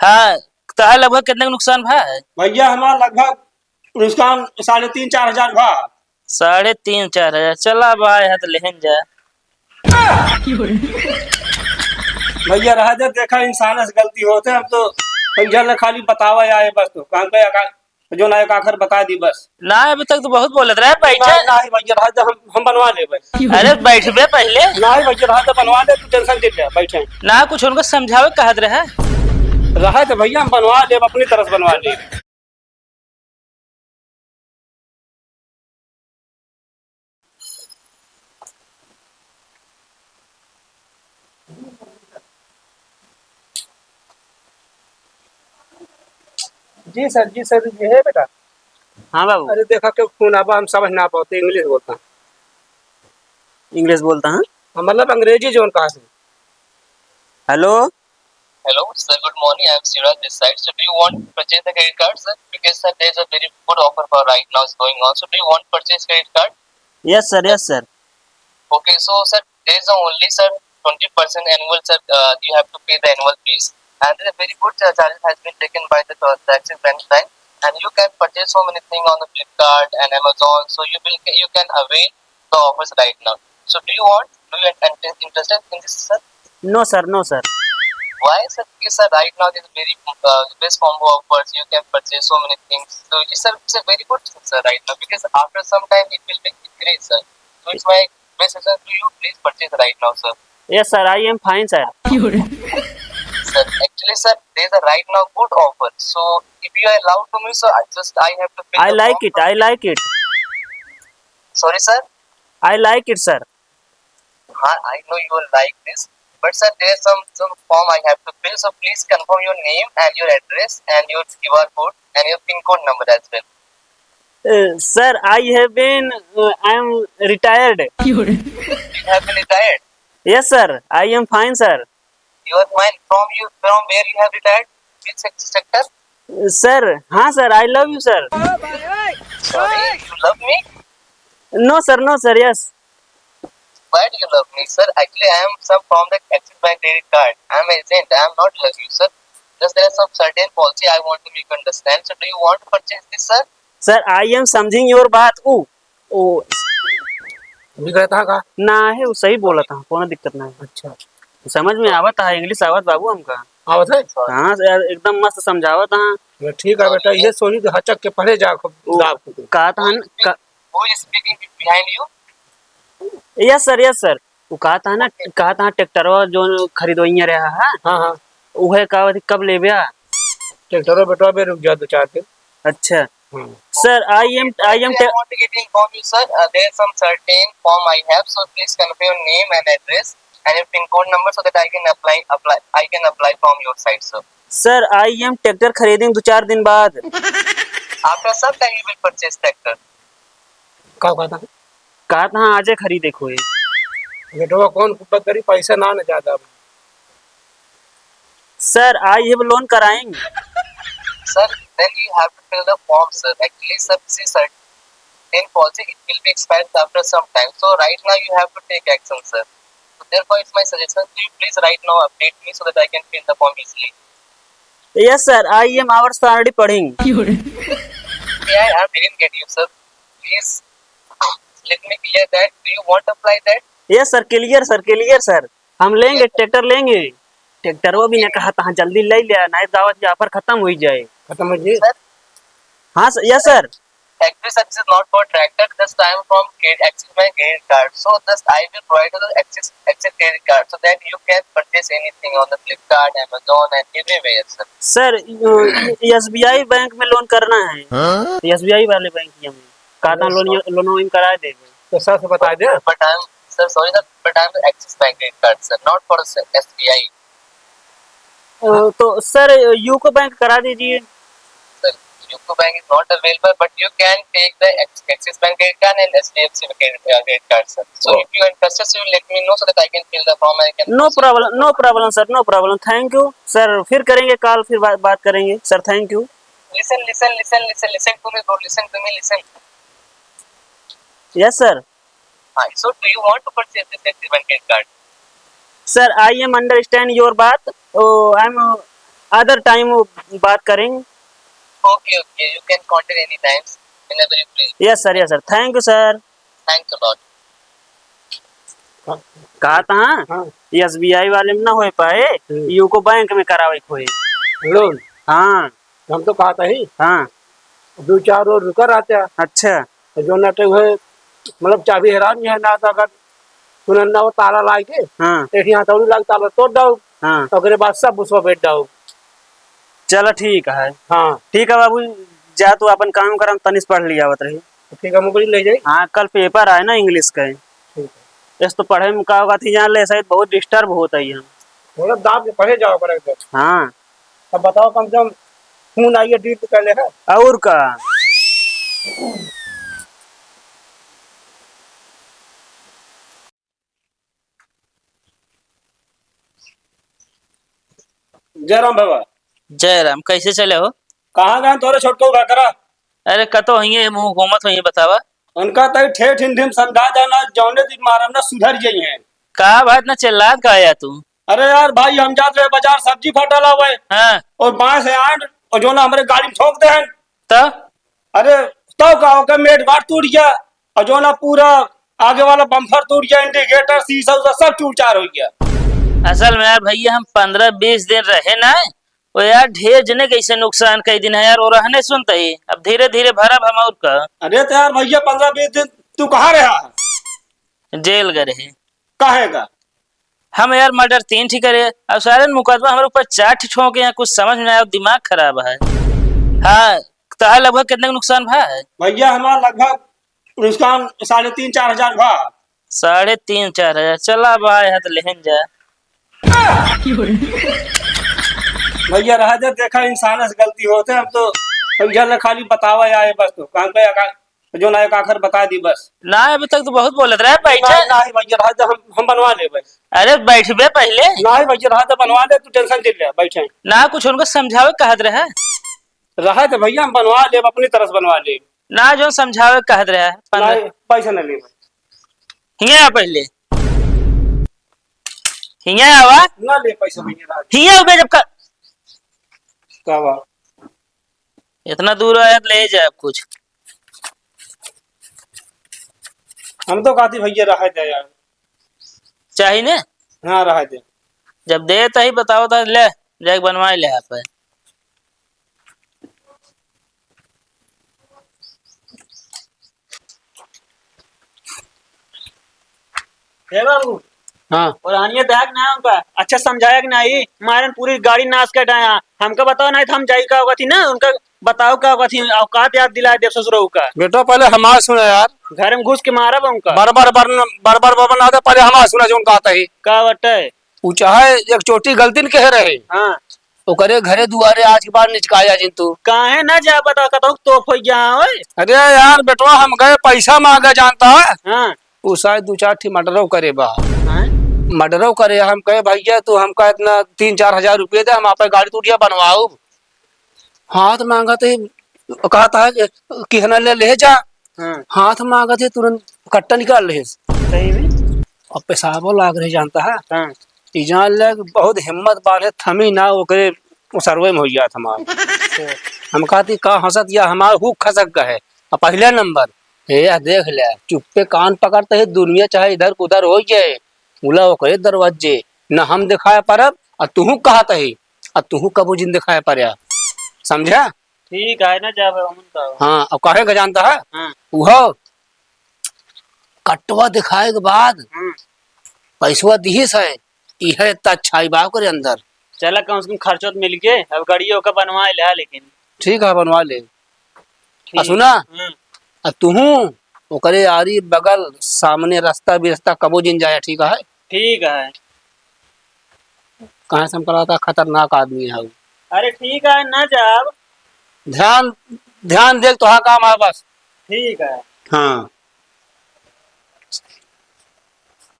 हाँ, तो लगभग कितने का नुकसान भा है? भैया हमारा लगभग नुकसान 3,500-4,000 भा। 3,500-4,000 चला भाई है तो लेहन जा। भैया रहा जब देखा इंसान से गलती होते हम तो समझल न खाली बतावा आए बस तो कहाँ पे जो नायक आखिर बता दी बस। ना अभी तक तो बहुत बोलत रहा है, ना बैठे। ना भैया रहा जब हम बनवा ले बस। अरे बैठ बे पहले। ना भैया रहा जब बनवा ले तू टेंशन दे ले बैठे। ना कुछ उनको समझावे कहत रहे। रहा तो भैया हम बनवा ले अपनी तरफ से बनवा ले। जी सर ये है बेटा। हाँ बाबू। अरे देखा क्यों फोन आबा हम समझ ना पाते इंग्लिश बोलता। इंग्लिश बोलता है। मतलब अंग्रेजी जोन कहा से। Hello. Hello, sir. Good morning. I am Siraj this side. So, do you want to purchase the credit card, sir? Because sir, there is a very good offer for right now is going on. So, do you want to purchase credit card? Yes sir, yes sir. Okay. So, sir, there is only sir 20% annual sir. You have to pay the annual fees, and there is a very good charges has been taken by the Axis Bank, and you can purchase so many things on the Flipkart and Amazon. So, you can avail the offers right now. So, do you want? Do you interested in this, sir? No sir, no sir. Why, sir? Because sir, right now this is very best combo offers. You can purchase so many things. So it's a very good thing, sir, right now. Because after some time it will be increase, sir. So it's my best suggestion to you. Please purchase right now, sir. Yes sir, I am fine sir. Sir, actually, sir, there is a right now good offer. So if you are allowed to me, so I have to fill I the like form. It, I like it, Sorry, sir. I like it sir. I know you will like this. But sir, there is some form I have to fill. So please confirm your name and your address and your QR code and your PIN code number as well. Sir I have been, I am retired. You have been retired. Yes sir, I am fine sir. You are fine. From where you have retired? Which sector? Sir हाँ sir, I love you sir. Sorry, you love me? No sir, no sir, yes. Why do you love me, sir? Actually, I am some from the Axis Bank credit card. I am agent. I am not love you, sir. Just there is some certain policy I want to make you understand. So, do you want to purchase this, sir? Sir I am समझिंग your बात। ओ भी कहता का ना है, वो सही बोला था, कोनो दिक्कत ना है। अच्छा समझ में आवत है, इंग्लिश आवत बाबू हमका। आवत है। हाँ सर, एकदम मस्त समझावत है। ठीक है बेटा ये सोनी तो हचक के पढ़े जा कहा था Who is speaking behind you? Yes sir, yes sir. वो कहा था ना, कहा था ट्रैक्टरवा जो खरीदोइया रहा है। हाँ हाँ उहे कहा थी कब ले बया। ट्रैक्टरों बेटा भी रुक जा 2-4 दिन। अच्छा sir, I M I want to get inform you, sir. There is some certain form I have. So, please confirm your name and address and your PIN code number so that I can apply. I can apply from your side, sir. Sir I M tractor खरीदेंगे 2-4 दिन बाद। After some time, you will purchase tractor. का कहता है कहा था आज खरीदे खोए। बेटवा कौन करी पैसा ना ज्यादा। सर आई हैव लोन कराएंगे। Sir, then you have to fill the form, sir. Actually, sir, this is certain policy. It will be expired after some time. So right now you have to take action, sir. So therefore, it's my suggestion. You please right now update me so that I can fill the form easily. Yes sir, I M hours already पढ़ेंगे। Yeah, I didn't get you, sir. Please let me clear that. Do you want to apply that? Yes sir, clear sir, clear sir. हम लेंगे tractor लेंगे। Tractor वो भी ने कहा था जल्दी ले लिया, नहीं दावत की ऑफर खत्म हो जाए। खत्म हो जी। Sir, हाँ sir, yes sir. actually, sir, this is not for tractor. Just I am from Axis Bank credit card. So just I will provide you the Axis credit card so that you can purchase anything on the Flipkart, Amazon, and everywhere, sir. Sir SBI bank में loan करना है। SBI वाले bank ही हमें कहा था loan करा देंगे। तो सर से बता दे। But I'm sir sorry sir, but I'm the Axis Bank credit card, sir, not for SBI. तो सर यूको बैंक करा दीजिए। Sir, UCO Bank is not available, but you can take the Axis Bank credit card and SDFC credit card, sir. So if you are interested, you let me know so that I can fill the form. I can. No problem, no problem sir, no problem. Thank you sir, फिर करेंगे call, फिर बात करेंगे sir. Thank you. Listen to me, bro. Listen to me. Listen. Yes sir. So do you want to purchase this Axis Bank credit card? Sir I M understand your बात। Other time बात करेंगे। Okay, okay. You can contact any times whenever you please. Yes sir, thank you sir. Thanks a lot. हाँ, कहा था हाँ, SBI वाले में ना हो पाए, यूको बैंक में करावे खोए। लोन हाँ हम तो कहा था ही हाँ। 2-4 रोज रुका रहता है अच्छा जो नटे हुए मतलब चाबी हैरान है ना तो अगर तुरंत ना वो ताला ला के हाँ एक यहाँ तौड़ी लाग ताला तोड़ दो हाँ। अगले बाद सब उसमें बैठ जाओ। चलो ठीक है। हाँ ठीक है बाबू, जा तू अपन काम करम, तनिस पढ़ लिया आवत रही। ठीक है मुझे ले जाइए। हाँ कल पेपर आए ना इंग्लिश का, ठीक इस तो पढ़े में का होगा थी जान ले, शायद बहुत डिस्टर्ब होता है हम। थोड़ा दाब के पढ़े जाओ पर एकदम। हाँ अब बताओ कम से कम खून आइए ड्रीट कर ले है। और का। जयराम बाबा जयराम, कैसे चले हो? कहाँ गए थोड़े छोटको उठा करा अरे कतो हिये मुंह घूमत हो, बतावा उनका तय ठेठ हिंदी में समझा देना जौने दिन मारम ना सुधर जाइए। का बात ना चिल्लात का आया तू? अरे यार भाई हम जाते रहे बाजार सब्जी फटला हुए हाँ और बाएं से आंट और जो ना हमारे गाड़ी में ठोक दे हैं। तो अरे तो का होगा मेट गाड़ टूट गया और जो ना पूरा आगे वाला बम्फर टूट गया, इंडिकेटर शीशा उसा सब टूट चार हो गया। असल में यार भैया हम 15-20 दिन रहे ना, वो यार ढेर जने कैसे नुकसान कई दिन है यार, और रहने सुनते ही अब धीरे धीरे भरब हम और का। अरे तो यार भैया 15-20 दिन तू कहाँ रहा है? जेल गए रहे कहेगा हम यार, मर्डर 3 ठीक करे, अब सारे मुकदमा हमारे ऊपर 4 ठीक ठोके हैं, कुछ समझ में नहीं आया, दिमाग खराब है। हाँ तो लगभग कितने का नुकसान भा है? भैया हमारा लगभग नुकसान 3,500-4 हजार भा। 3,500-4 हजार चला भाई है तो लेहन जा। भैया रहा दे, देखा इंसान से गलती होते हम तो भैया ने खाली बतावा आए बस, तो काम पे जो ना एक आखिर बता दी बस। ना अभी तक तो बहुत बोलत रहा है, बैठे ना ही भैया रहा दे, हम बनवा ले भाई। अरे बैठ बे पहले ना ही भैया रहा दे, बनवा ले, तू टेंशन ले ले बैठे ना, कुछ उनको समझावे कहत रहे रहा दे भैया, हम बनवा ले अपनी तरफ से बनवा ले। ना, जो समझावे कहत रहे ना ही पैसा न ले हिया पहले हिया आवा ना ले पैसा भैया रहा दे। हिया उबे जब का क्या हुआ? इतना दूर आया तो ले जाए कुछ। हम तो कहती भैया रहा दे यार। चाहिए ने हाँ रहा दे। जब दे तो ही बताओ तो ले जाके बनवाए ले आप। हे बाबू, हाँ और आनिए देख ना उनका अच्छा समझाया कि नहीं, मारन पूरी गाड़ी नाश कर डाया। हमका बताओ नहीं तो हम जाई का होगा थी ना, उनका बताओ का होगा थी, औकात याद दिलाए देव ससुर का। बेटा पहले हमारा सुना यार, घर में घुस के मारा उनका। बार ना पहले हमारा सुना जो उनका आता ही का बटे। वो चाहे एक चोटी गलती न कह रहे हाँ तो करे घरे दुआरे आज के बाद निचकाया जिन तू। काहे ना जा बता कतो तोप हो गया ओए। अरे यार बेटवा हम गए पैसा मांगा जानता है, हाँ वो शायद 2-4 ठी मर्डरों करे बा, हाँ मर्डरों करे। हम कहे भैया तू हमका इतना 3-4 हजार रुपये दे, हम आप गाड़ी टूटिया बनवाओ। हाथ मांगा थे, कहता है कि हना ले जा। हाँ हाथ मांगा थे तुरंत कट्टा निकाल रहे सही में। और पेशाबो लाग रहे जानता है। हाँ जान ले बहुत हिम्मत बाले थमी ना ओकरे सर्वे में हो गया था हमारा। हम कहती का हंसत या हमारा हु खसक गए और पहले नंबर हे देख ले चुप्पे कान पकड़ते है, दुनिया चाहे इधर उधर हो जाए बोला ओकरे दरवाजे न हम दिखाए परब और तुहू कहत है और तुहू कबू जिन दिखाए पर समझा। ठीक है ना जा का। हाँ अब कहे जानता है हाँ वो कटवा दिखाए के बाद पैसवा दिहिस है यह इतना अच्छाई बा करे अंदर। चला कम से कम खर्चो तो मिल के अब गाड़ियों का बनवा ले। लेकिन ठीक है बनवा ले। ठीक। सुना तुहू ओकरे आरी बगल सामने रास्ता भी रास्ता कबो जिन जाए ठीक है। ठीक है। कहाँ से हम करा था खतरनाक आदमी है वो। अरे ठीक है ना जाब। ध्यान ध्यान देख तो हाँ काम है बस। ठीक है। हाँ